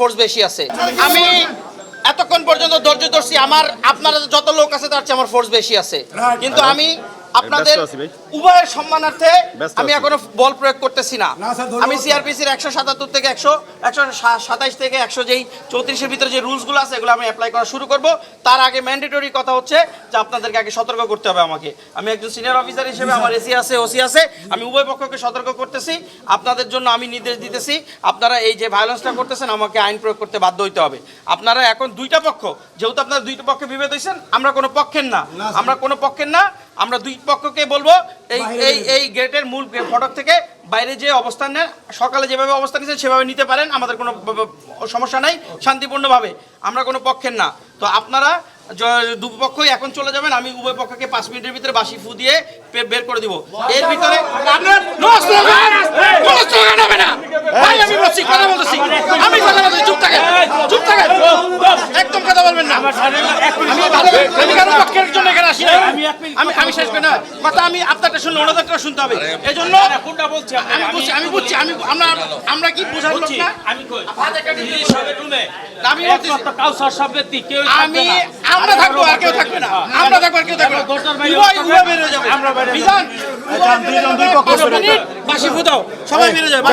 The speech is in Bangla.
ফোর্স বেশি আছে। আমি এতক্ষণ পর্যন্ত ধৈর্য ধরছি, আপনারা যত লোক আছে তার চেয়ে আমার ফোর্স বেশি আছে, কিন্তু আমি আপনাদের উভয়ের সম্মানার্থে আমি এখনো বল প্রয়োগ করতেছি না। আমি সিআরপিসির 177 থেকে 127 থেকে 100 যেই 34-এর ভিতরে যে রুলসগুলো আছে এগুলো আমি অ্যাপ্লাই করা শুরু করব। তার আগে ম্যান্ডেটরি কথা হচ্ছে যে আপনাদেরকে আগে সতর্ক করতে হবে আমাকে। আমি একজন সিনিয়র অফিসার হিসেবে, আমার এসি আছে, ওসি আছে, আমি উভয় পক্ষকে সতর্ক করতেছি। আপনাদের জন্য আমি নির্দেশ দিতেছি, আপনারা এই যে ভায়োলেন্সটা করতেছেন আমাকে আইন প্রয়োগ করতে বাধ্য হইতে হবে। আপনারা এখন দুইটা পক্ষ, যেহেতু আপনারা দুইটা পক্ষে বিভেদ হয়েছেন, আমরা কোনো পক্ষের না, আমরা দুই পক্ষকে বলবো এই গেটের মূল ফটক থেকে বাইরে যে অবস্থান নেন, সকালে যেভাবে অবস্থান নিয়েছেন সেভাবে নিতে পারেন, আমাদের কোনো সমস্যা নাই, শান্তিপূর্ণভাবে। আমরা কোনো পক্ষের না। তো আপনারা দুপক্ষই এখন চলে যাবেন, আমি উভয় পক্ষকে 5 মিনিটের ভিতরে বাঁশি ফু দিয়ে বের করে দিব। এর ভিতরে একদম কথা বলবেন না। আমি শেষ করি না কথা, আমি আপনারটা শুনলে ওনাদেরটা শুনতে হবে। এই জন্য আমি বুঝছি আমরা কি বোঝার লোক না। আমরা থাকবো আর কেউ থাকবে না, আমরা থাকবো আর কেউ থাকবে না, বের হয়ে যাবে। বাঁশি ফুটাও, সবাই বের হয়ে যাবে।